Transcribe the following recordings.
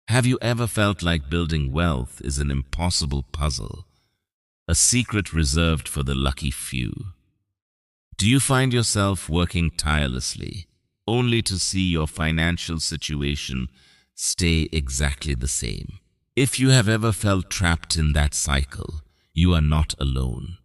Have you ever felt like building wealth is an impossible puzzle, a secret reserved for the lucky few? Do you find yourself working tirelessly, only to see your financial situation stay exactly the same? If you have ever felt trapped in that cycle, you are not alone.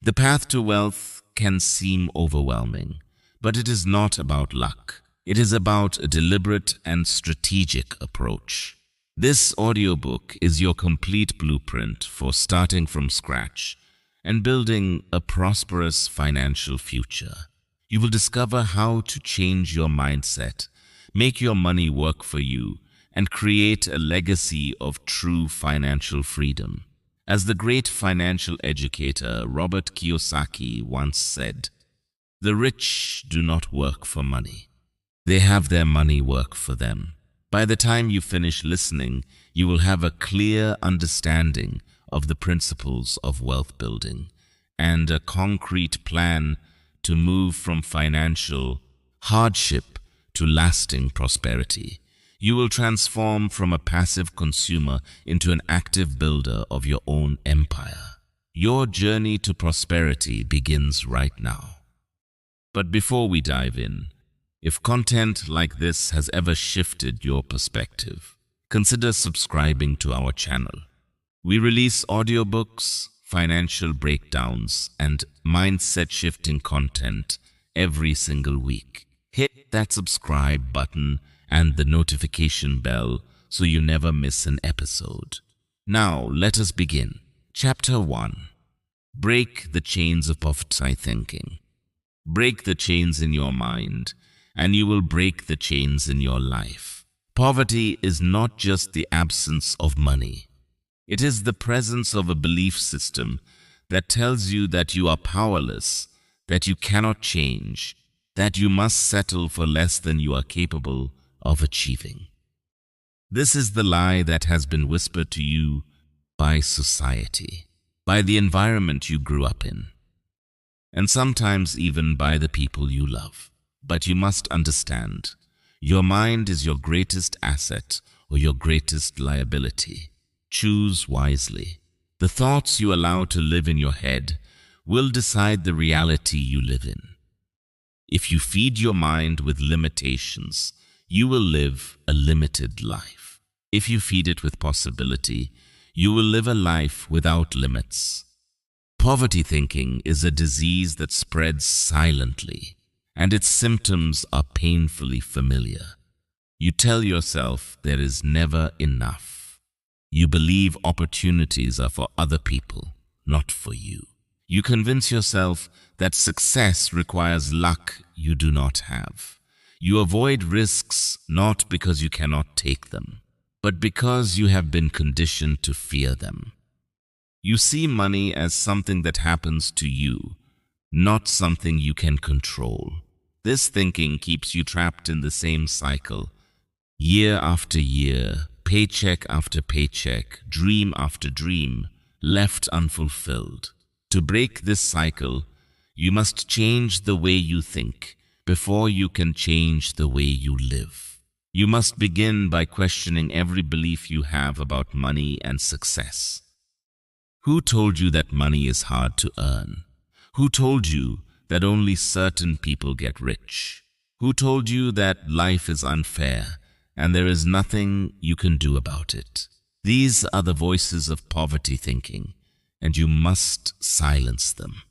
The path to wealth can seem overwhelming, but it is not about luck. It is about a deliberate and strategic approach. This audiobook is your complete blueprint for starting from scratch and building a prosperous financial future. You will discover how to change your mindset, make your money work for you, and create a legacy of true financial freedom. As the great financial educator Robert Kiyosaki once said, "The rich do not work for money. They have their money work for them." By the time you finish listening, you will have a clear understanding of the principles of wealth building and a concrete plan to move from financial hardship to lasting prosperity. You will transform from a passive consumer into an active builder of your own empire. Your journey to prosperity begins right now. But before we dive in, if content like this has ever shifted your perspective, consider subscribing to our channel. We release audiobooks, financial breakdowns, and mindset-shifting content every single week. Hit that subscribe button and the notification bell so you never miss an episode. Now, let us begin. Chapter 1. Break the chains of poverty thinking. Break the chains in your mind, and you will break the chains in your life. Poverty is not just the absence of money. It is the presence of a belief system that tells you that you are powerless, that you cannot change, that you must settle for less than you are capable of achieving. This is the lie that has been whispered to you by society, by the environment you grew up in, and sometimes even by the people you love. But you must understand, your mind is your greatest asset or your greatest liability. Choose wisely. The thoughts you allow to live in your head will decide the reality you live in. If you feed your mind with limitations, you will live a limited life. If you feed it with possibility, you will live a life without limits. Poverty thinking is a disease that spreads silently, and its symptoms are painfully familiar. You tell yourself there is never enough. You believe opportunities are for other people, not for you. You convince yourself that success requires luck you do not have. You avoid risks not because you cannot take them, but because you have been conditioned to fear them. You see money as something that happens to you, not something you can control. This thinking keeps you trapped in the same cycle, year after year, paycheck after paycheck, dream after dream, left unfulfilled. To break this cycle, you must change the way you think before you can change the way you live. You must begin by questioning every belief you have about money and success. Who told you that money is hard to earn? Who told you that only certain people get rich? Who told you that life is unfair and there is nothing you can do about it? These are the voices of poverty thinking, and you must silence them.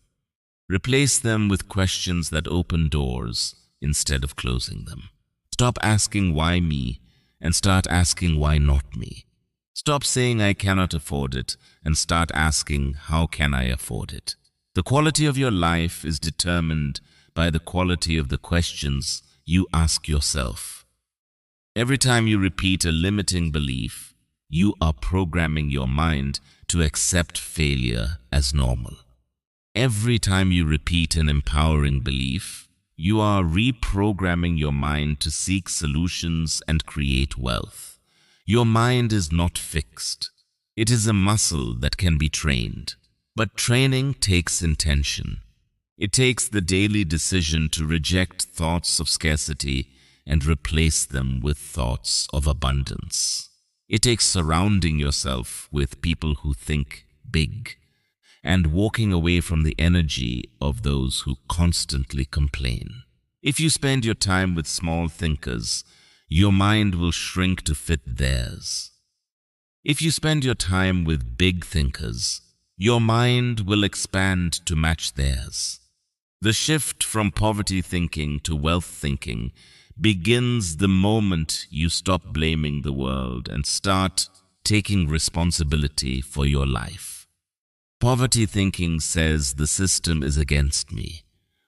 Replace them with questions that open doors instead of closing them. Stop asking why me and start asking why not me. Stop saying I cannot afford it and start asking how can I afford it. The quality of your life is determined by the quality of the questions you ask yourself. Every time you repeat a limiting belief, you are programming your mind to accept failure as normal. Every time you repeat an empowering belief, you are reprogramming your mind to seek solutions and create wealth. Your mind is not fixed. It is a muscle that can be trained. But training takes intention. It takes the daily decision to reject thoughts of scarcity and replace them with thoughts of abundance. It takes surrounding yourself with people who think big and walking away from the energy of those who constantly complain. If you spend your time with small thinkers, your mind will shrink to fit theirs. If you spend your time with big thinkers, your mind will expand to match theirs. The shift from poverty thinking to wealth thinking begins the moment you stop blaming the world and start taking responsibility for your life. Poverty thinking says the system is against me.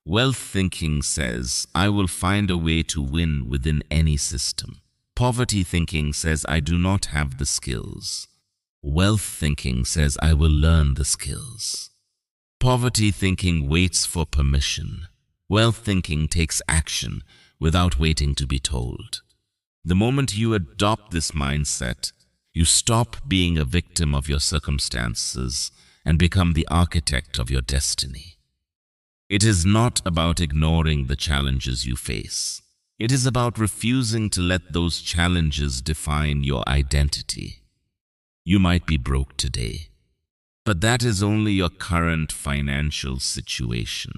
Wealth thinking says I will find a way to win within any system. Poverty thinking says I do not have the skills. Wealth thinking says I will learn the skills. Poverty thinking waits for permission. Wealth thinking takes action without waiting to be told. The moment you adopt this mindset, you stop being a victim of your circumstances and become the architect of your destiny. It is not about ignoring the challenges you face. It is about refusing to let those challenges define your identity. You might be broke today, but that is only your current financial situation.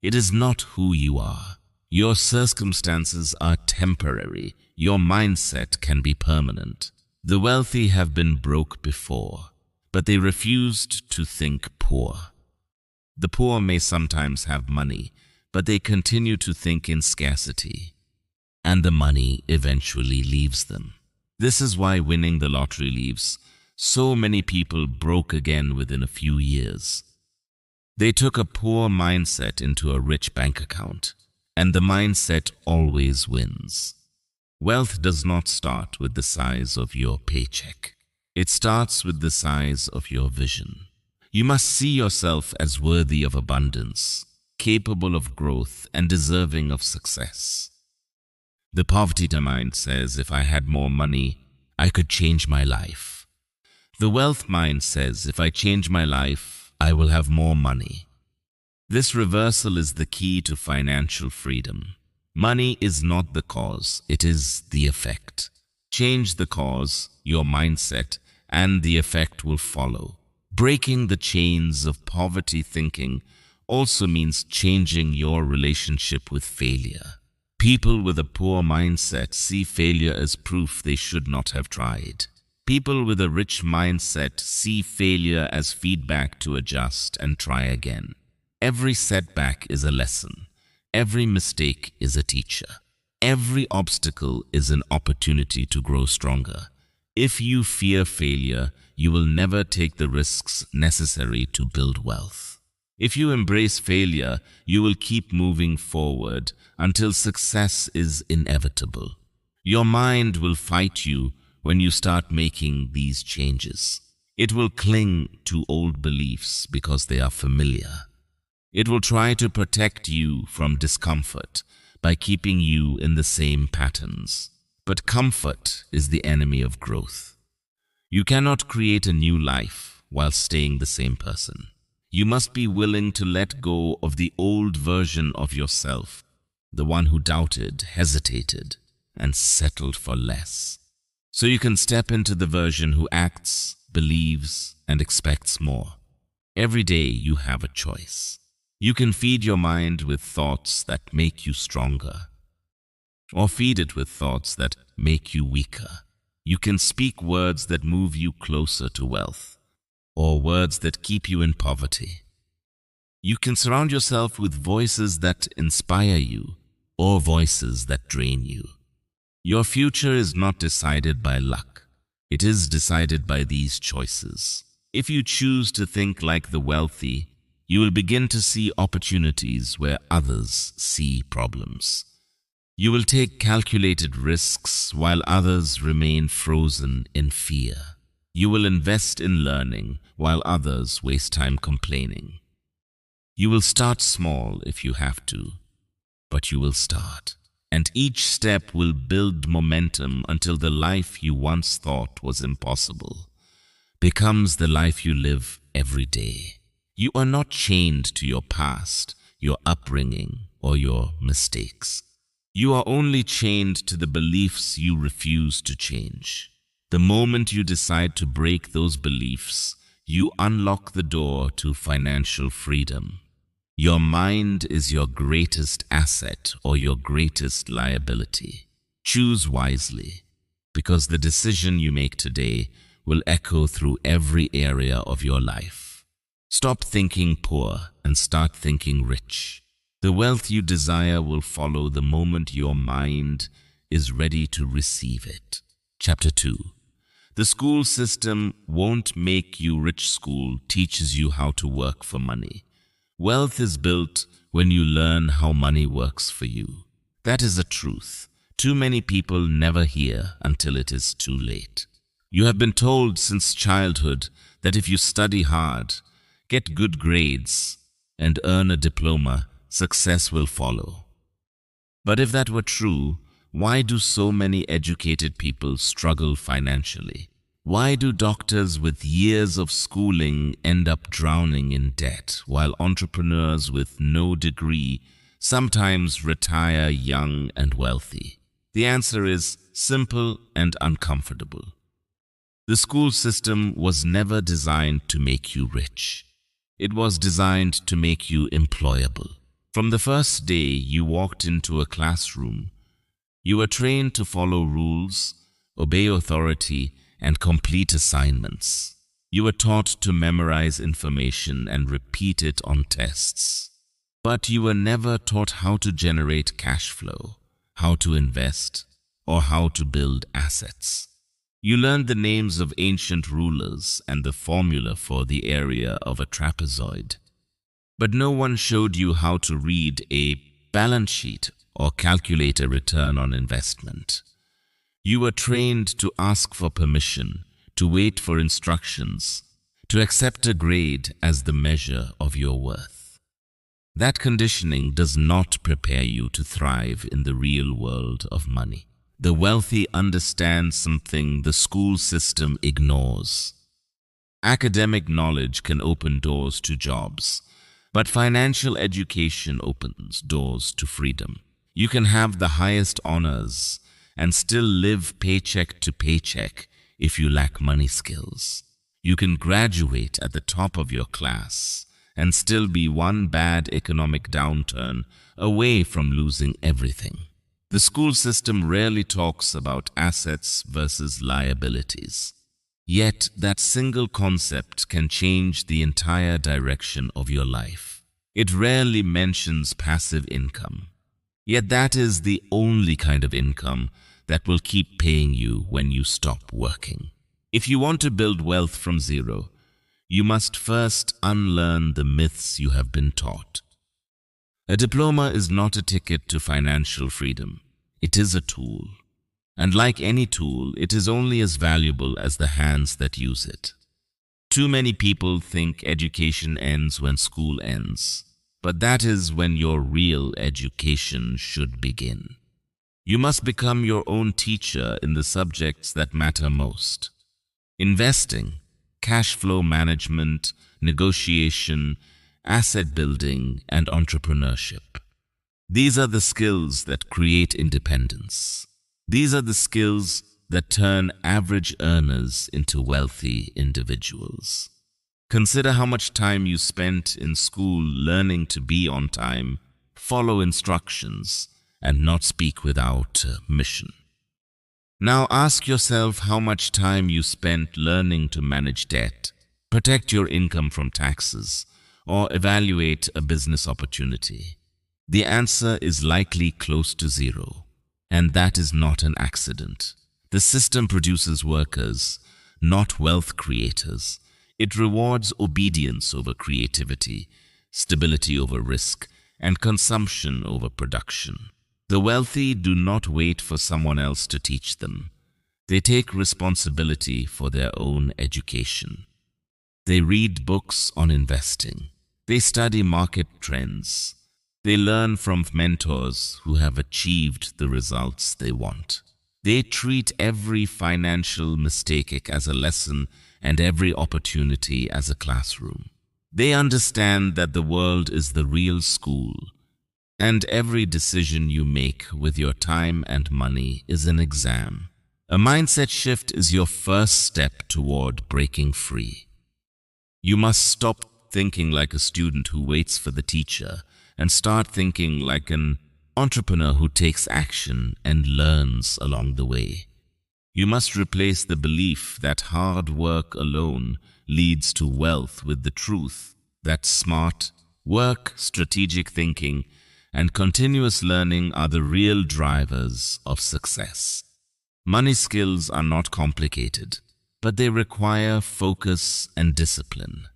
It is not who you are. Your circumstances are temporary. Your mindset can be permanent. The wealthy have been broke before, but they refused to think poor. The poor may sometimes have money, but they continue to think in scarcity, and the money eventually leaves them. This is why winning the lottery leaves so many people broke again within a few years. They took a poor mindset into a rich bank account, and the mindset always wins. Wealth does not start with the size of your paycheck. It starts with the size of your vision. You must see yourself as worthy of abundance, capable of growth, and deserving of success. The poverty mind says, if I had more money, I could change my life. The wealth mind says, if I change my life, I will have more money. This reversal is the key to financial freedom. Money is not the cause, it is the effect. Change the cause, your mindset, and the effect will follow. Breaking the chains of poverty thinking also means changing your relationship with failure. People with a poor mindset see failure as proof they should not have tried. People with a rich mindset see failure as feedback to adjust and try again. Every setback is a lesson. Every mistake is a teacher. Every obstacle is an opportunity to grow stronger. If you fear failure, you will never take the risks necessary to build wealth. If you embrace failure, you will keep moving forward until success is inevitable. Your mind will fight you when you start making these changes. It will cling to old beliefs because they are familiar. It will try to protect you from discomfort by keeping you in the same patterns. But comfort is the enemy of growth. You cannot create a new life while staying the same person. You must be willing to let go of the old version of yourself, the one who doubted, hesitated, and settled for less. So you can step into the version who acts, believes, and expects more. Every day you have a choice. You can feed your mind with thoughts that make you stronger, or feed it with thoughts that make you weaker. You can speak words that move you closer to wealth, or words that keep you in poverty. You can surround yourself with voices that inspire you, or voices that drain you. Your future is not decided by luck. It is decided by these choices. If you choose to think like the wealthy, you will begin to see opportunities where others see problems. You will take calculated risks while others remain frozen in fear. You will invest in learning while others waste time complaining. You will start small if you have to, but you will start. And each step will build momentum until the life you once thought was impossible becomes the life you live every day. You are not chained to your past, your upbringing, or your mistakes. You are only chained to the beliefs you refuse to change. The moment you decide to break those beliefs, you unlock the door to financial freedom. Your mind is your greatest asset or your greatest liability. Choose wisely, because the decision you make today will echo through every area of your life. Stop thinking poor and start thinking rich. The wealth you desire will follow the moment your mind is ready to receive it. Chapter 2. The school system won't make you rich. School teaches you how to work for money. Wealth is built when you learn how money works for you. That is a truth too many people never hear until it is too late. You have been told since childhood that if you study hard, get good grades, and earn a diploma, success will follow. But if that were true, why do so many educated people struggle financially? Why do doctors with years of schooling end up drowning in debt, while entrepreneurs with no degree sometimes retire young and wealthy? The answer is simple and uncomfortable. The school system was never designed to make you rich. It was designed to make you employable. From the first day you walked into a classroom, you were trained to follow rules, obey authority, and complete assignments. You were taught to memorize information and repeat it on tests. But you were never taught how to generate cash flow, how to invest, or how to build assets. You learned the names of ancient rulers and the formula for the area of a trapezoid. But no one showed you how to read a balance sheet or calculate a return on investment. You were trained to ask for permission, to wait for instructions, to accept a grade as the measure of your worth. That conditioning does not prepare you to thrive in the real world of money. The wealthy understand something the school system ignores. Academic knowledge can open doors to jobs, but financial education opens doors to freedom. You can have the highest honors and still live paycheck to paycheck if you lack money skills. You can graduate at the top of your class and still be one bad economic downturn away from losing everything. The school system rarely talks about assets versus liabilities. Yet that single concept can change the entire direction of your life. It rarely mentions passive income. Yet that is the only kind of income that will keep paying you when you stop working. If you want to build wealth from zero, you must first unlearn the myths you have been taught. A diploma is not a ticket to financial freedom. It is a tool. And like any tool, it is only as valuable as the hands that use it. Too many people think education ends when school ends, but that is when your real education should begin. You must become your own teacher in the subjects that matter most. Investing, cash flow management, negotiation, asset building, and entrepreneurship. These are the skills that create independence. These are the skills that turn average earners into wealthy individuals. Consider how much time you spent in school learning to be on time, follow instructions, and not speak without mission. Now ask yourself how much time you spent learning to manage debt, protect your income from taxes, or evaluate a business opportunity. The answer is likely close to zero, and that is not an accident. The system produces workers, not wealth creators. It rewards obedience over creativity, stability over risk, and consumption over production. The wealthy do not wait for someone else to teach them. They take responsibility for their own education. They read books on investing. They study market trends. They learn from mentors who have achieved the results they want. They treat every financial mistake as a lesson and every opportunity as a classroom. They understand that the world is the real school, and every decision you make with your time and money is an exam. A mindset shift is your first step toward breaking free. You must stop thinking like a student who waits for the teacher and start thinking like an entrepreneur who takes action and learns along the way. You must replace the belief that hard work alone leads to wealth with the truth that smart work, strategic thinking, and continuous learning are the real drivers of success. Money skills are not complicated, but they require focus and discipline.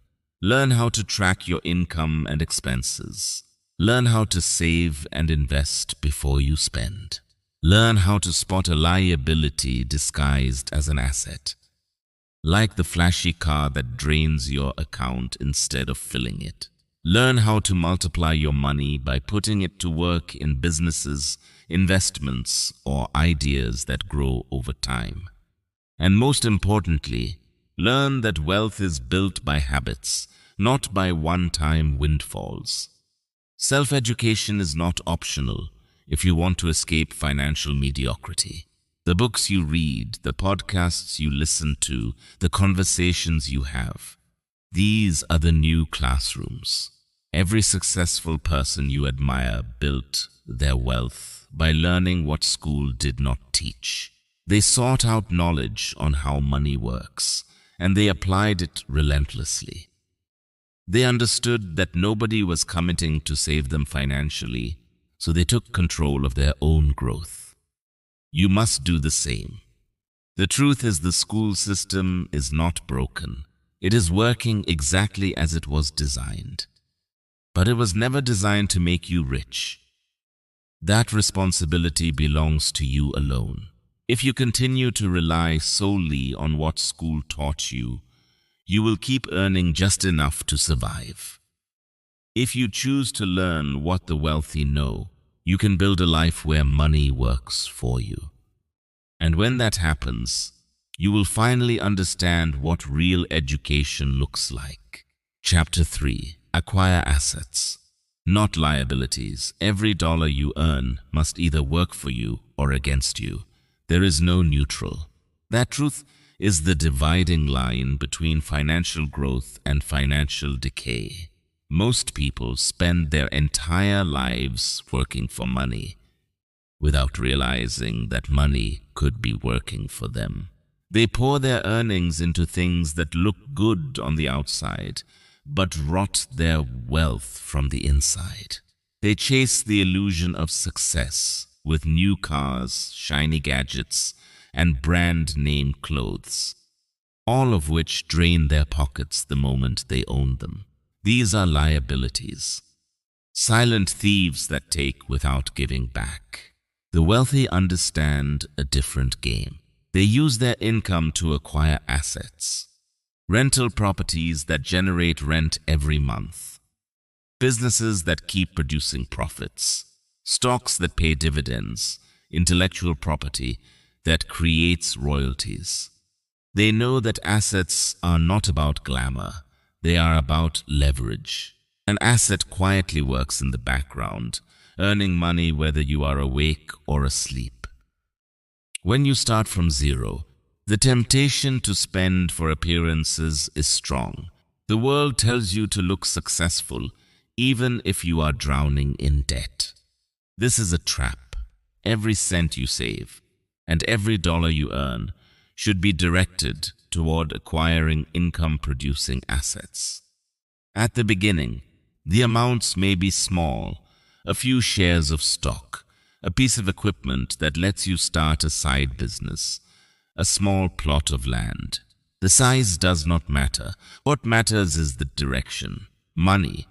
Learn how to track your income and expenses. Learn how to save and invest before you spend. Learn how to spot a liability disguised as an asset, like the flashy car that drains your account instead of filling it. Learn how to multiply your money by putting it to work in businesses, investments, or ideas that grow over time. And most importantly, learn that wealth is built by habits, not by one-time windfalls. Self-education is not optional if you want to escape financial mediocrity. The books you read, the podcasts you listen to, the conversations you have, these are the new classrooms. Every successful person you admire built their wealth by learning what school did not teach. They sought out knowledge on how money works, and they applied it relentlessly. They understood that nobody was committing to save them financially, so they took control of their own growth. You must do the same. The truth is, the school system is not broken. It is working exactly as it was designed. But it was never designed to make you rich. That responsibility belongs to you alone. If you continue to rely solely on what school taught you, you will keep earning just enough to survive. If you choose to learn what the wealthy know, you can build a life where money works for you. And when that happens, you will finally understand what real education looks like. Chapter 3. Acquire assets, not liabilities. Every dollar you earn must either work for you or against you. There is no neutral. That truth is the dividing line between financial growth and financial decay. Most people spend their entire lives working for money without realizing that money could be working for them. They pour their earnings into things that look good on the outside, but rot their wealth from the inside. They chase the illusion of success with new cars, shiny gadgets, and brand-name clothes, all of which drain their pockets the moment they own them. These are liabilities, silent thieves that take without giving back. The wealthy understand a different game. They use their income to acquire assets, rental properties that generate rent every month, businesses that keep producing profits, stocks that pay dividends, intellectual property that creates royalties. They know that assets are not about glamour. They are about leverage. An asset quietly works in the background, earning money whether you are awake or asleep. When you start from zero, the temptation to spend for appearances is strong. The world tells you to look successful, even if you are drowning in debt. This is a trap. Every cent you save and every dollar you earn should be directed toward acquiring income-producing assets. At the beginning, the amounts may be small, a few shares of stock, a piece of equipment that lets you start a side business, a small plot of land. The size does not matter. What matters is the direction. Money,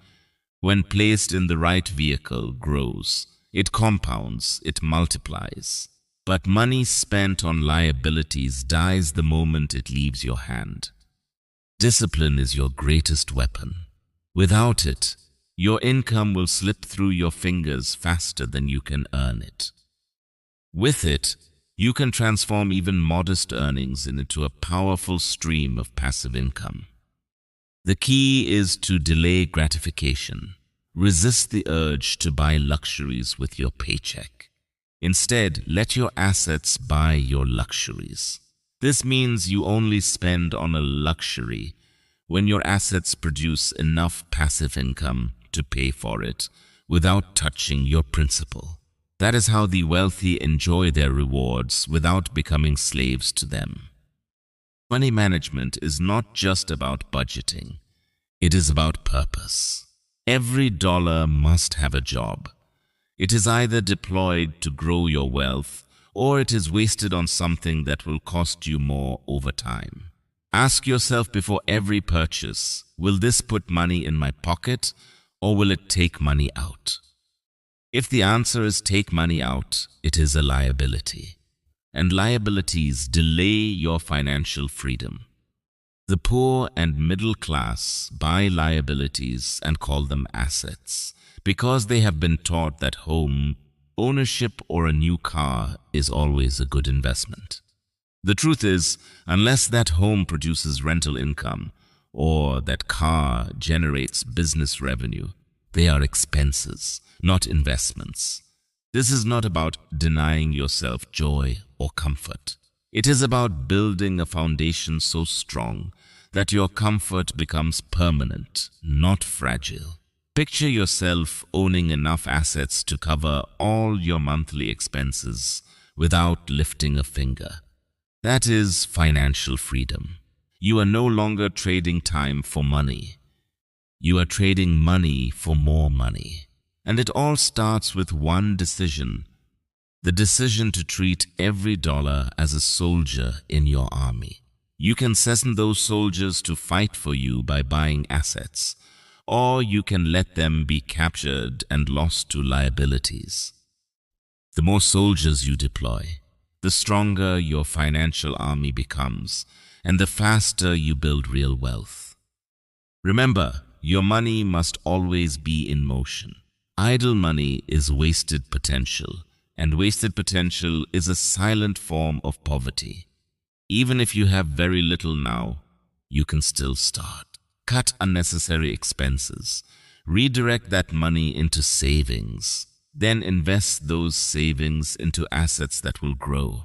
when placed in the right vehicle, grows. It compounds, it multiplies. But money spent on liabilities dies the moment it leaves your hand. Discipline is your greatest weapon. Without it, your income will slip through your fingers faster than you can earn it. With it, you can transform even modest earnings into a powerful stream of passive income. The key is to delay gratification. Resist the urge to buy luxuries with your paycheck. Instead, let your assets buy your luxuries. This means you only spend on a luxury when your assets produce enough passive income to pay for it without touching your principal. That is how the wealthy enjoy their rewards without becoming slaves to them. Money management is not just about budgeting. It is about purpose. Every dollar must have a job. It is either deployed to grow your wealth, or it is wasted on something that will cost you more over time. Ask yourself before every purchase, will this put money in my pocket, or will it take money out? If the answer is take money out, it is a liability. And liabilities delay your financial freedom. The poor and middle class buy liabilities and call them assets because they have been taught that home ownership or a new car is always a good investment. The truth is, unless that home produces rental income or that car generates business revenue, they are expenses, not investments. This is not about denying yourself joy or comfort. It is about building a foundation so strong that your comfort becomes permanent, not fragile. Picture yourself owning enough assets to cover all your monthly expenses without lifting a finger. That is financial freedom. You are no longer trading time for money. You are trading money for more money. And it all starts with one decision. The decision to treat every dollar as a soldier in your army. You can send those soldiers to fight for you by buying assets, or you can let them be captured and lost to liabilities. The more soldiers you deploy, the stronger your financial army becomes, and the faster you build real wealth. Remember, your money must always be in motion. Idle money is wasted potential, and wasted potential is a silent form of poverty. Even if you have very little now, you can still start. Cut unnecessary expenses. Redirect that money into savings. Then invest those savings into assets that will grow.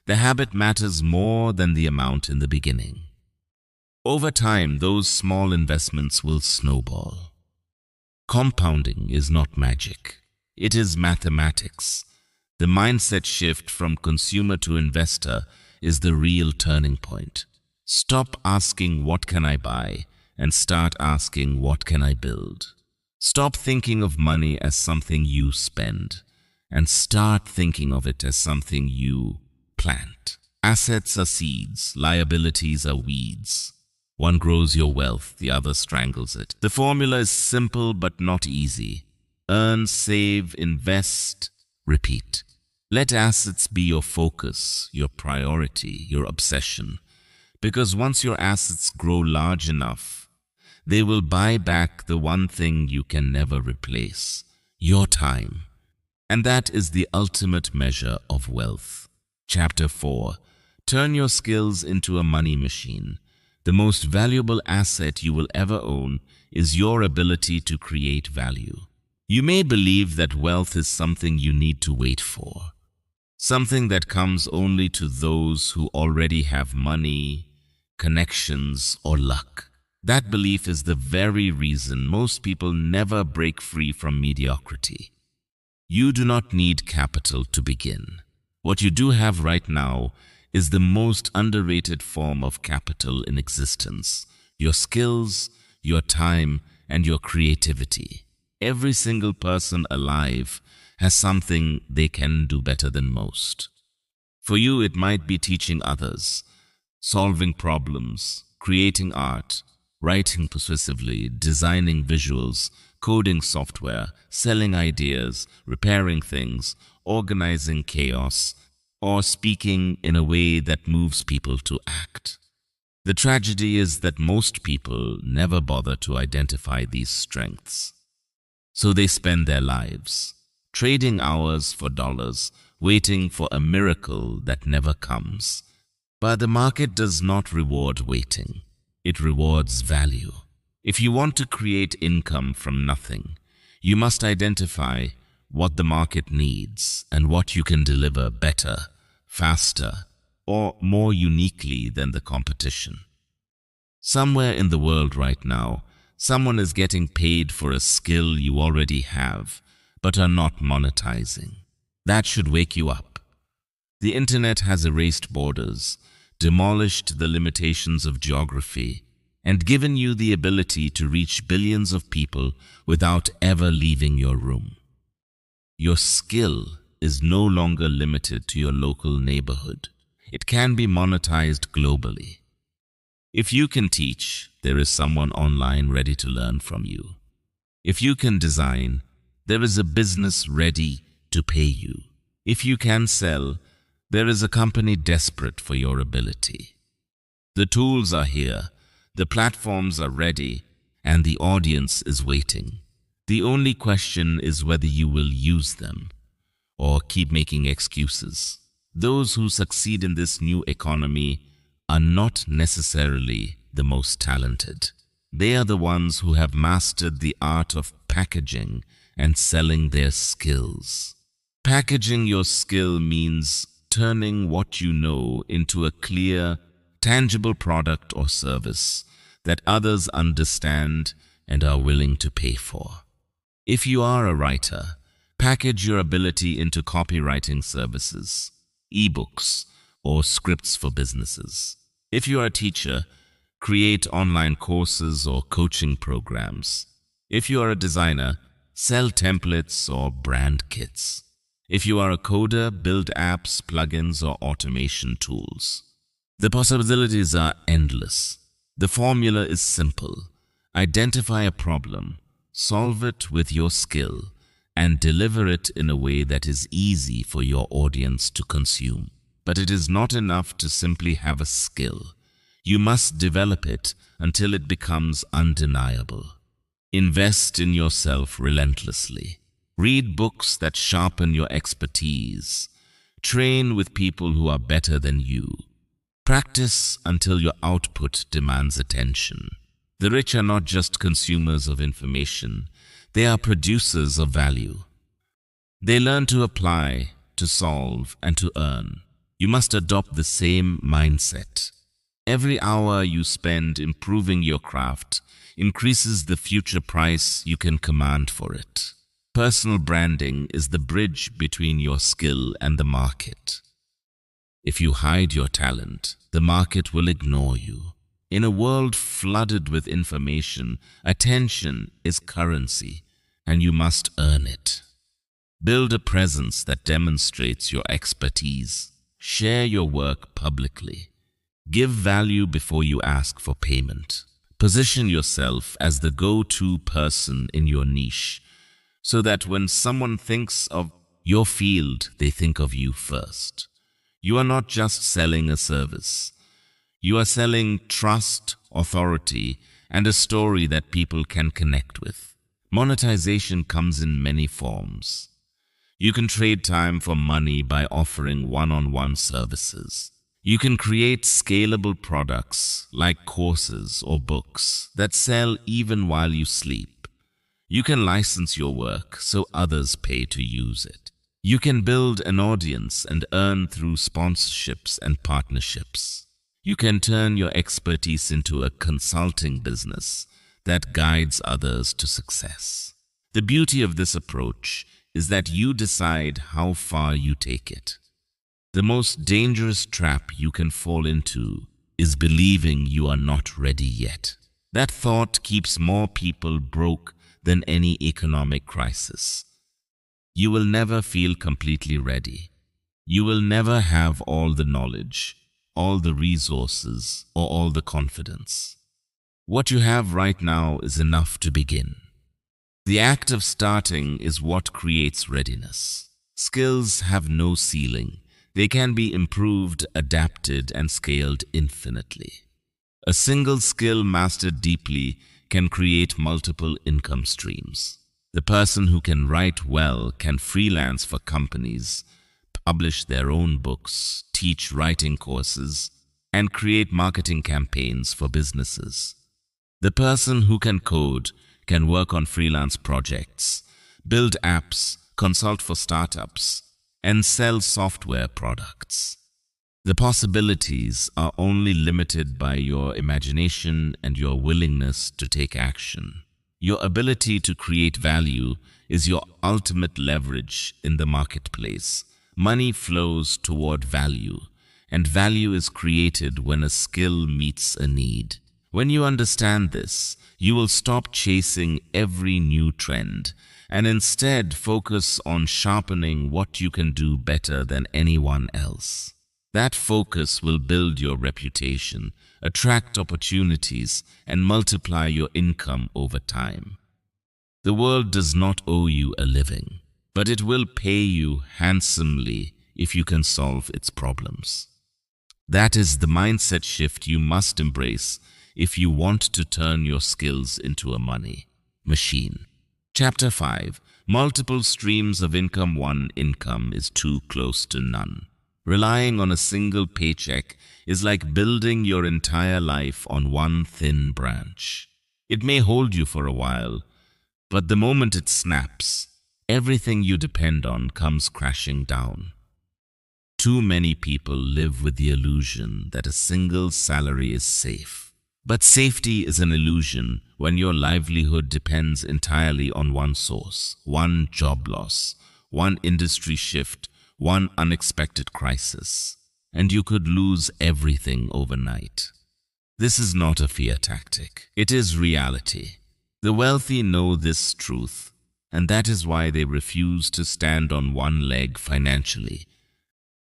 The habit matters more than the amount in the beginning. Over time, those small investments will snowball. Compounding is not magic. It is mathematics. The mindset shift from consumer to investor is the real turning point. Stop asking, what can I buy? And start asking, what can I build? Stop thinking of money as something you spend, and start thinking of it as something you plant. Assets are seeds, liabilities are weeds. One grows your wealth, the other strangles it. The formula is simple but not easy. Earn, save, invest, repeat. Let assets be your focus, your priority, your obsession. Because once your assets grow large enough, they will buy back the one thing you can never replace, your time. And that is the ultimate measure of wealth. Chapter 4. Turn your skills into a money machine. The most valuable asset you will ever own is your ability to create value. You may believe that wealth is something you need to wait for, something that comes only to those who already have money, connections, or luck. That belief is the very reason most people never break free from mediocrity. You do not need capital to begin. What you do have right now is the most underrated form of capital in existence. Your skills, your time, and your creativity. Every single person alive has something they can do better than most. For you, it might be teaching others, solving problems, creating art, writing persuasively, designing visuals, coding software, selling ideas, repairing things, organizing chaos, or speaking in a way that moves people to act. The tragedy is that most people never bother to identify these strengths. So they spend their lives trading hours for dollars, waiting for a miracle that never comes. But the market does not reward waiting. It rewards value. If you want to create income from nothing, you must identify what the market needs and what you can deliver better, faster, or more uniquely than the competition. Somewhere in the world right now, someone is getting paid for a skill you already have, but are not monetizing. That should wake you up. The internet has erased borders, demolished the limitations of geography, and given you the ability to reach billions of people without ever leaving your room. Your skill is no longer limited to your local neighborhood. It can be monetized globally. If you can teach, there is someone online ready to learn from you. If you can design, there is a business ready to pay you. If you can sell, there is a company desperate for your ability. The tools are here, the platforms are ready, and the audience is waiting. The only question is whether you will use them or keep making excuses. Those who succeed in this new economy are not necessarily the most talented. They are the ones who have mastered the art of packaging and selling their skills. Packaging your skill means turning what you know into a clear, tangible product or service that others understand and are willing to pay for. If you are a writer, package your ability into copywriting services, ebooks, or scripts for businesses. If you are a teacher, create online courses or coaching programs. If you are a designer, sell templates or brand kits. If you are a coder, build apps, plugins, or automation tools. The possibilities are endless. The formula is simple. Identify a problem, solve it with your skill, and deliver it in a way that is easy for your audience to consume. But it is not enough to simply have a skill. You must develop it until it becomes undeniable. Invest in yourself relentlessly. Read books that sharpen your expertise. Train with people who are better than you. Practice until your output demands attention. The rich are not just consumers of information, they are producers of value. They learn to apply, to solve, and to earn. You must adopt the same mindset. Every hour you spend improving your craft increases the future price you can command for it. Personal branding is the bridge between your skill and the market. If you hide your talent, the market will ignore you. In a world flooded with information, attention is currency, and you must earn it. Build a presence that demonstrates your expertise. Share your work publicly. Give value before you ask for payment. Position yourself as the go-to person in your niche, so that when someone thinks of your field, they think of you first. You are not just selling a service. You are selling trust, authority, and a story that people can connect with. Monetization comes in many forms. You can trade time for money by offering one-on-one services. You can create scalable products like courses or books that sell even while you sleep. You can license your work so others pay to use it. You can build an audience and earn through sponsorships and partnerships. You can turn your expertise into a consulting business that guides others to success. The beauty of this approach is that you decide how far you take it. The most dangerous trap you can fall into is believing you are not ready yet. That thought keeps more people broke than any economic crisis. You will never feel completely ready. You will never have all the knowledge, all the resources, or all the confidence. What you have right now is enough to begin. The act of starting is what creates readiness. Skills have no ceiling. They can be improved, adapted, and scaled infinitely. A single skill mastered deeply can create multiple income streams. The person who can write well can freelance for companies, publish their own books, teach writing courses, and create marketing campaigns for businesses. The person who can code can work on freelance projects, build apps, consult for startups, and sell software products. The possibilities are only limited by your imagination and your willingness to take action. Your ability to create value is your ultimate leverage in the marketplace. Money flows toward value, and value is created when a skill meets a need. When you understand this, you will stop chasing every new trend and instead focus on sharpening what you can do better than anyone else. That focus will build your reputation, attract opportunities, and multiply your income over time. The world does not owe you a living, but it will pay you handsomely if you can solve its problems. That is the mindset shift you must embrace if you want to turn your skills into a money machine. Chapter 5. Multiple streams of income. One income is too close to none. Relying on a single paycheck is like building your entire life on one thin branch. It may hold you for a while, but the moment it snaps, everything you depend on comes crashing down. Too many people live with the illusion that a single salary is safe. But safety is an illusion when your livelihood depends entirely on one source, one job loss, one industry shift, one unexpected crisis, and you could lose everything overnight. This is not a fear tactic. It is reality. The wealthy know this truth, and that is why they refuse to stand on one leg financially.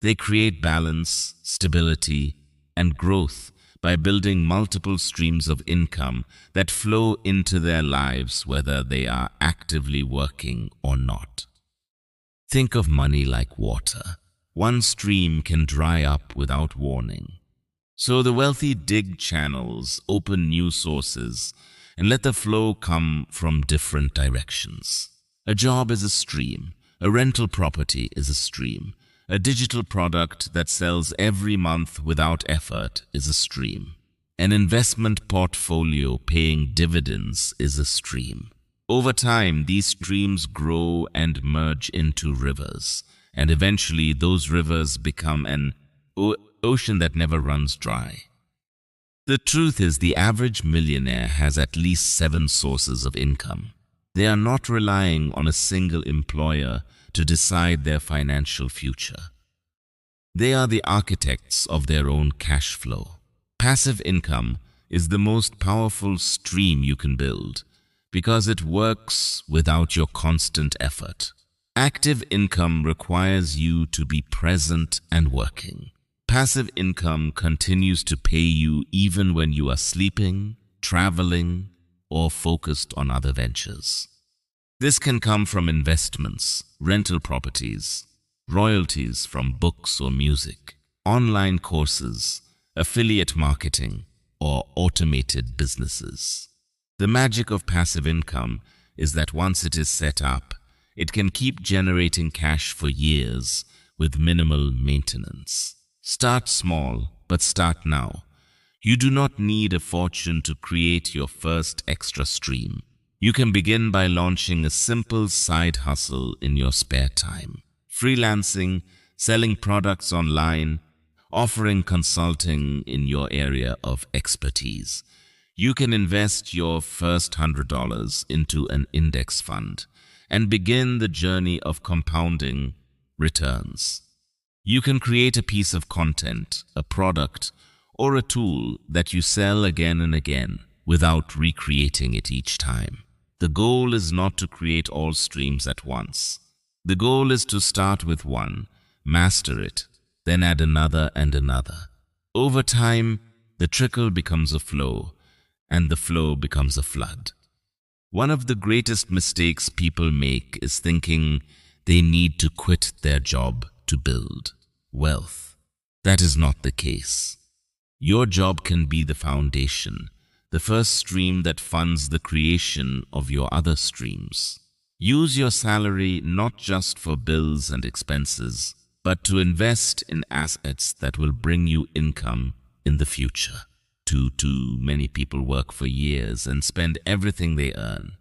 They create balance, stability, and growth by building multiple streams of income that flow into their lives whether they are actively working or not. Think of money like water. One stream can dry up without warning. So the wealthy dig channels, open new sources, and let the flow come from different directions. A job is a stream. A rental property is a stream. A digital product that sells every month without effort is a stream. An investment portfolio paying dividends is a stream. Over time, these streams grow and merge into rivers, and eventually those rivers become an ocean that never runs dry. The truth is, the average millionaire has at least 7 sources of income. They are not relying on a single employer to decide their financial future. They are the architects of their own cash flow. Passive income is the most powerful stream you can build because it works without your constant effort. Active income requires you to be present and working. Passive income continues to pay you even when you are sleeping, traveling, or focused on other ventures. This can come from investments, rental properties, royalties from books or music, online courses, affiliate marketing, or automated businesses. The magic of passive income is that once it is set up, it can keep generating cash for years with minimal maintenance. Start small, but start now. You do not need a fortune to create your first extra stream. You can begin by launching a simple side hustle in your spare time. Freelancing, selling products online, offering consulting in your area of expertise. You can invest your first $100 into an index fund and begin the journey of compounding returns. You can create a piece of content, a product, or a tool that you sell again and again without recreating it each time. The goal is not to create all streams at once. The goal is to start with one, master it, then add another and another. Over time, the trickle becomes a flow, and the flow becomes a flood. One of the greatest mistakes people make is thinking they need to quit their job to build wealth. That is not the case. Your job can be the foundation, the first stream that funds the creation of your other streams. Use your salary not just for bills and expenses, but to invest in assets that will bring you income in the future. Too many people work for years and spend everything they earn,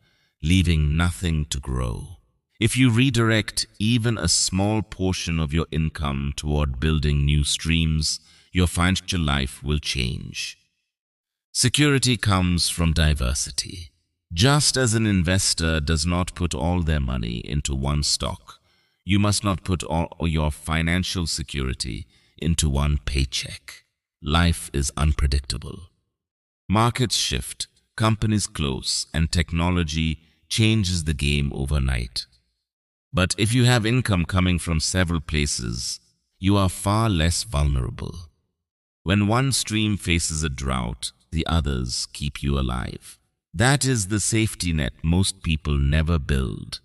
leaving nothing to grow. If you redirect even a small portion of your income toward building new streams, your financial life will change. Security comes from diversity. Just as an investor does not put all their money into one stock, you must not put all your financial security into one paycheck. Life is unpredictable. Markets shift, companies close, and technology changes the game overnight. But if you have income coming from several places, you are far less vulnerable. When one stream faces a drought, the others keep you alive. That is the safety net most people never build.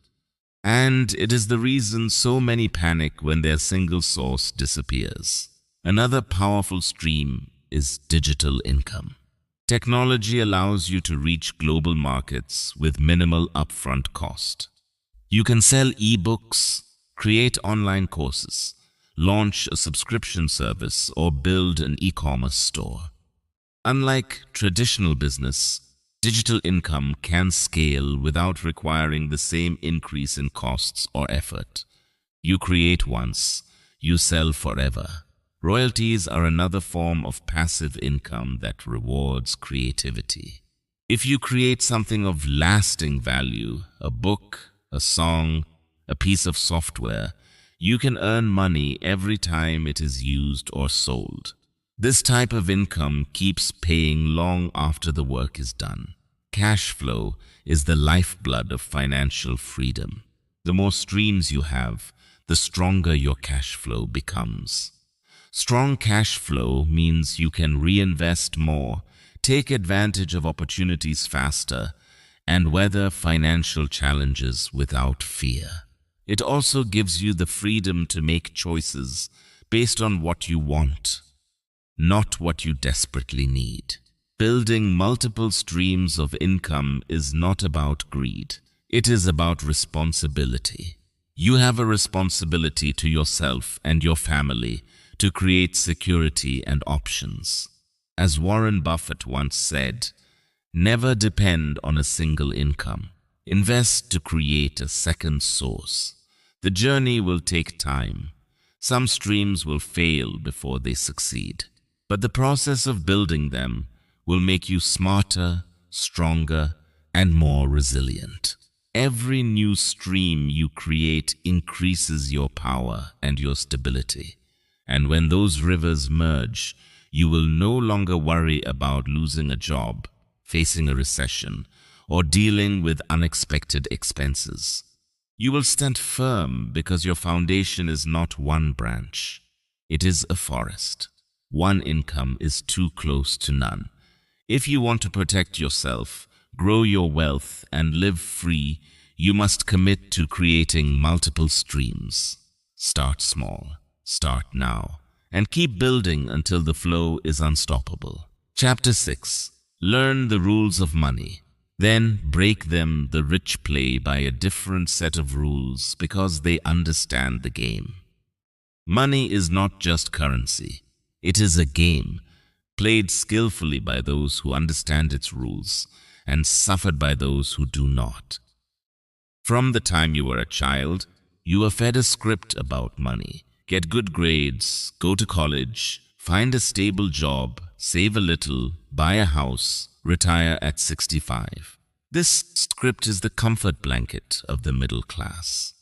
And it is the reason so many panic when their single source disappears. Another powerful stream is digital income. Technology allows you to reach global markets with minimal upfront cost. You can sell ebooks, create online courses, launch a subscription service, or build an e-commerce store. Unlike traditional business, digital income can scale without requiring the same increase in costs or effort. You create once, you sell forever. Royalties are another form of passive income that rewards creativity. If you create something of lasting value, a book, a song, a piece of software, you can earn money every time it is used or sold. This type of income keeps paying long after the work is done. Cash flow is the lifeblood of financial freedom. The more streams you have, the stronger your cash flow becomes. Strong cash flow means you can reinvest more, take advantage of opportunities faster, and weather financial challenges without fear. It also gives you the freedom to make choices based on what you want, not what you desperately need. Building multiple streams of income is not about greed. It is about responsibility. You have a responsibility to yourself and your family to create security and options. As Warren Buffett once said, never depend on a single income. Invest to create a second source. The journey will take time. Some streams will fail before they succeed. But the process of building them will make you smarter, stronger, and more resilient. Every new stream you create increases your power and your stability. And when those rivers merge, you will no longer worry about losing a job, facing a recession, or dealing with unexpected expenses. You will stand firm because your foundation is not one branch. It is a forest. One income is too close to none. If you want to protect yourself, grow your wealth, and live free, you must commit to creating multiple streams. Start small. Start now. And keep building until the flow is unstoppable. Chapter 6. Learn the rules of money. Then break them. The rich play by a different set of rules because they understand the game. Money is not just currency. It is a game, played skillfully by those who understand its rules and suffered by those who do not. From the time you were a child, you were fed a script about money. Get good grades, go to college, find a stable job, save a little, buy a house, retire at 65. This script is the comfort blanket of the middle class.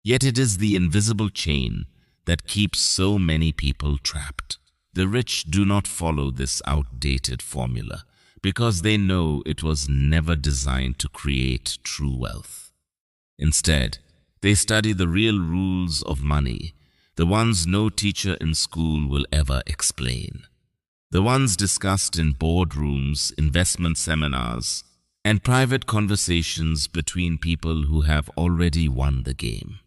Yet it is the invisible chain that keeps so many people trapped. The rich do not follow this outdated formula because they know it was never designed to create true wealth. Instead, they study the real rules of money, the ones no teacher in school will ever explain, the ones discussed in boardrooms, investment seminars, and private conversations between people who have already won the game.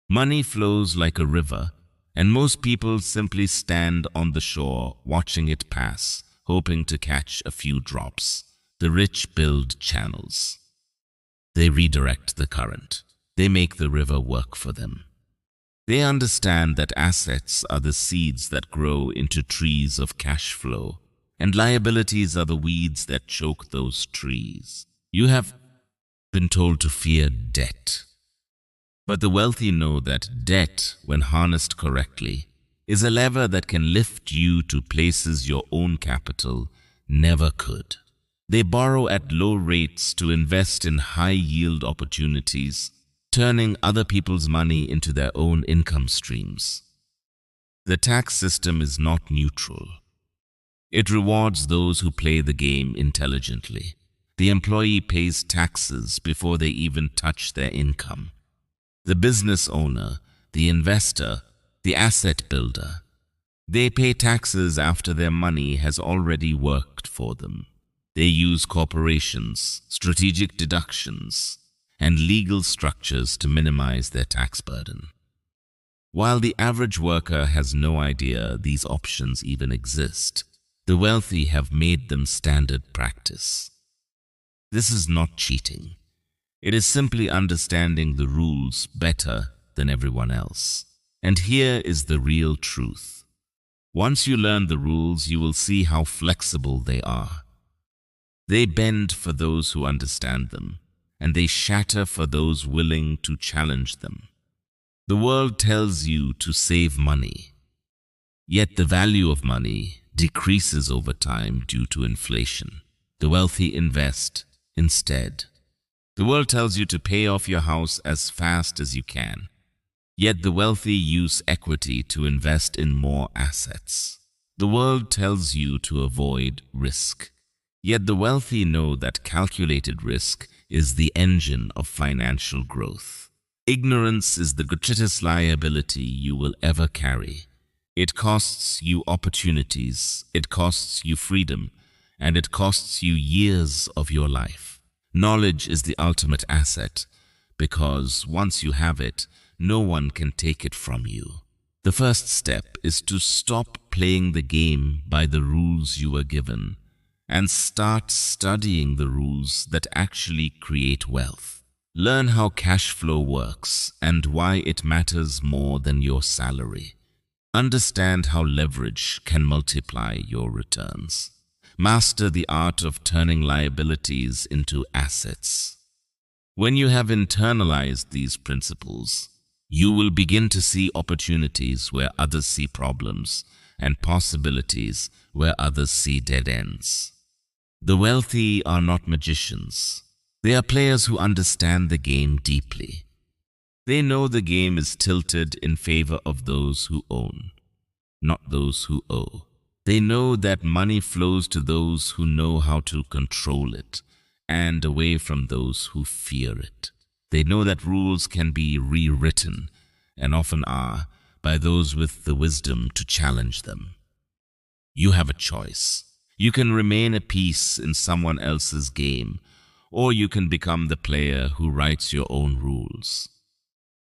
Money flows like a river, and most people simply stand on the shore watching it pass, hoping to catch a few drops. The rich build channels. They redirect the current. They make the river work for them. They understand that assets are the seeds that grow into trees of cash flow, and liabilities are the weeds that choke those trees. You have been told to fear debt. But the wealthy know that debt, when harnessed correctly, is a lever that can lift you to places your own capital never could. They borrow at low rates to invest in high-yield opportunities, turning other people's money into their own income streams. The tax system is not neutral. It rewards those who play the game intelligently. The employee pays taxes before they even touch their income. The business owner, the investor, the asset builder, they pay taxes after their money has already worked for them. They use corporations, strategic deductions, and legal structures to minimize their tax burden. While the average worker has no idea these options even exist, the wealthy have made them standard practice. This is not cheating. It is simply understanding the rules better than everyone else. And here is the real truth. Once you learn the rules, you will see how flexible they are. They bend for those who understand them, and they shatter for those willing to challenge them. The world tells you to save money, yet the value of money decreases over time due to inflation. The wealthy invest instead. The world tells you to pay off your house as fast as you can, yet the wealthy use equity to invest in more assets. The world tells you to avoid risk, yet the wealthy know that calculated risk is the engine of financial growth. Ignorance is the greatest liability you will ever carry. It costs you opportunities, it costs you freedom, and it costs you years of your life. Knowledge is the ultimate asset, because once you have it, no one can take it from you. The first step is to stop playing the game by the rules you were given and start studying the rules that actually create wealth. Learn how cash flow works and why it matters more than your salary. Understand how leverage can multiply your returns. Master the art of turning liabilities into assets. When you have internalized these principles, you will begin to see opportunities where others see problems and possibilities where others see dead ends. The wealthy are not magicians. They are players who understand the game deeply. They know the game is tilted in favor of those who own, not those who owe. They know that money flows to those who know how to control it and away from those who fear it. They know that rules can be rewritten, and often are, by those with the wisdom to challenge them. You have a choice. You can remain a piece in someone else's game, or you can become the player who writes your own rules.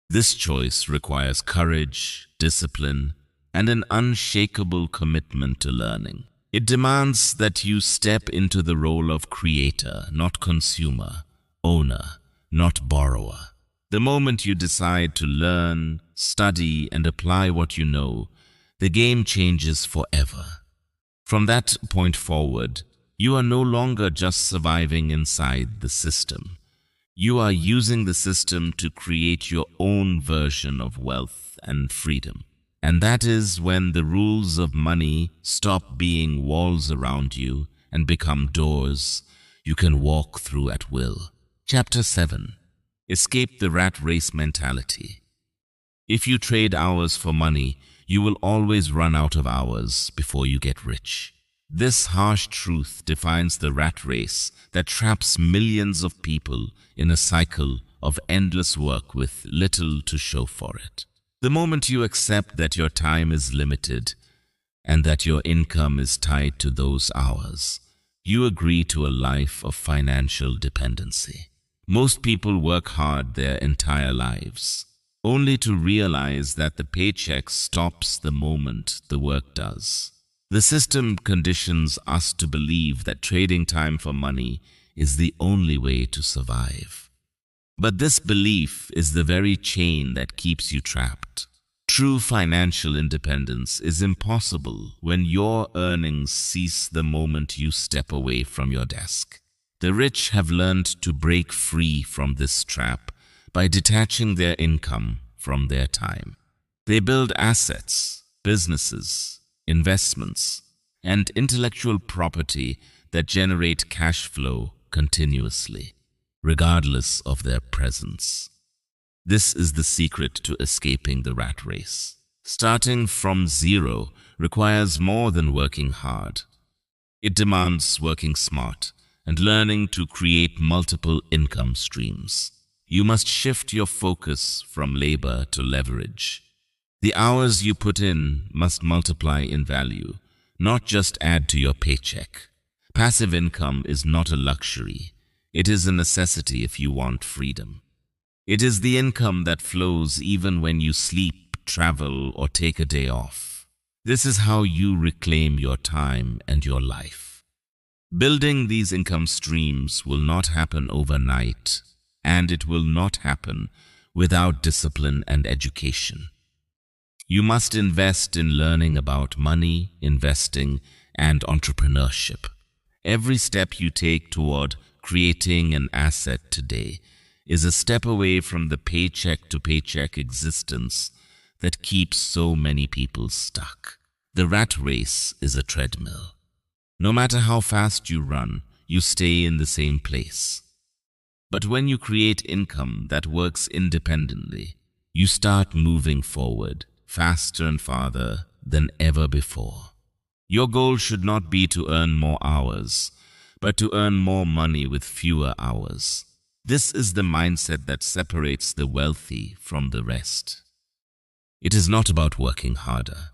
This choice requires courage, discipline, and an unshakable commitment to learning. It demands that you step into the role of creator, not consumer, owner, not borrower. The moment you decide to learn, study, and apply what you know, the game changes forever. From that point forward, you are no longer just surviving inside the system. You are using the system to create your own version of wealth and freedom. And that is when the rules of money stop being walls around you and become doors you can walk through at will. Chapter 7. Escape the rat race mentality. If you trade hours for money, you will always run out of hours before you get rich. This harsh truth defines the rat race that traps millions of people in a cycle of endless work with little to show for it. The moment you accept that your time is limited and that your income is tied to those hours, you agree to a life of financial dependency. Most people work hard their entire lives, only to realize that the paycheck stops the moment the work does. The system conditions us to believe that trading time for money is the only way to survive. But this belief is the very chain that keeps you trapped. True financial independence is impossible when your earnings cease the moment you step away from your desk. The rich have learned to break free from this trap by detaching their income from their time. They build assets, businesses, investments, and intellectual property that generate cash flow continuously, regardless of their presence. This is the secret to escaping the rat race. Starting from zero requires more than working hard. It demands working smart and learning to create multiple income streams. You must shift your focus from labor to leverage. The hours you put in must multiply in value, not just add to your paycheck. Passive income is not a luxury. It is a necessity if you want freedom. It is the income that flows even when you sleep, travel, or take a day off. This is how you reclaim your time and your life. Building these income streams will not happen overnight, and it will not happen without discipline and education. You must invest in learning about money, investing, and entrepreneurship. Every step you take toward creating an asset today is a step away from the paycheck-to-paycheck existence that keeps so many people stuck. The rat race is a treadmill. No matter how fast you run, you stay in the same place. But when you create income that works independently, you start moving forward faster and farther than ever before. Your goal should not be to earn more hours, but to earn more money with fewer hours. This is the mindset that separates the wealthy from the rest. It is not about working harder.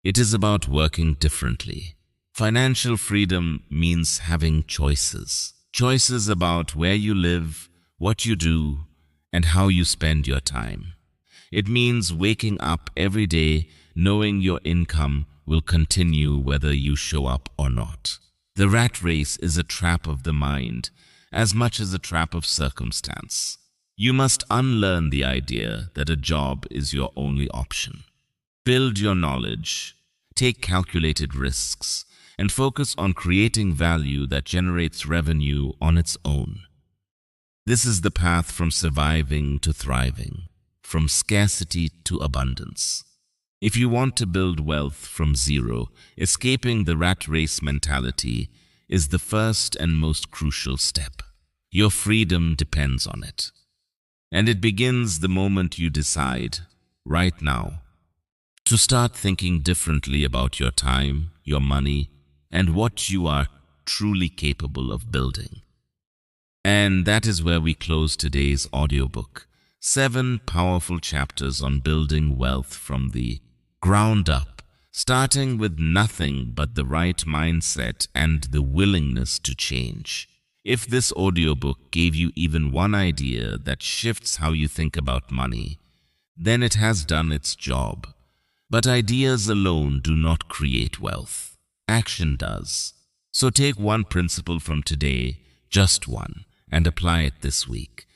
It is about working differently. Financial freedom means having choices. Choices about where you live, what you do, and how you spend your time. It means waking up every day knowing your income will continue whether you show up or not. The rat race is a trap of the mind as much as a trap of circumstance. You must unlearn the idea that a job is your only option. Build your knowledge, take calculated risks, and focus on creating value that generates revenue on its own. This is the path from surviving to thriving, from scarcity to abundance. If you want to build wealth from zero, escaping the rat race mentality is the first and most crucial step. Your freedom depends on it. And it begins the moment you decide, right now, to start thinking differently about your time, your money, and what you are truly capable of building. And that is where we close today's audiobook. 7 powerful chapters on building wealth from the ground up, starting with nothing but the right mindset and the willingness to change. If this audiobook gave you even one idea that shifts how you think about money, then it has done its job. But ideas alone do not create wealth. Action does. So take one principle from today, just one, and apply it this week.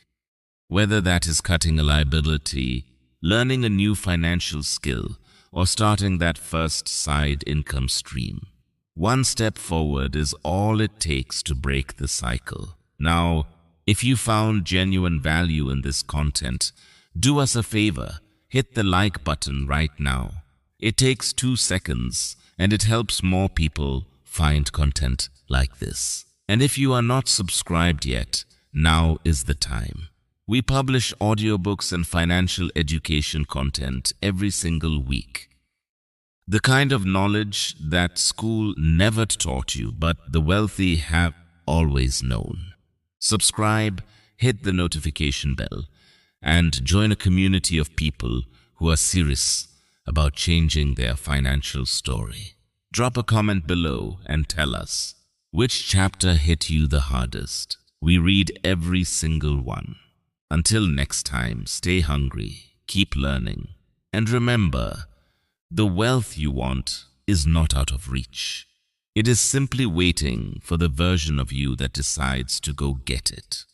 Whether that is cutting a liability, learning a new financial skill, or starting that first side income stream. One step forward is all it takes to break the cycle. Now, if you found genuine value in this content, do us a favor, hit the like button right now. It takes 2 seconds, and it helps more people find content like this. And if you are not subscribed yet, now is the time. We publish audiobooks and financial education content every single week. The kind of knowledge that school never taught you, but the wealthy have always known. Subscribe, hit the notification bell, and join a community of people who are serious about changing their financial story. Drop a comment below and tell us which chapter hit you the hardest. We read every single one. Until next time, stay hungry, keep learning, and remember, the wealth you want is not out of reach. It is simply waiting for the version of you that decides to go get it.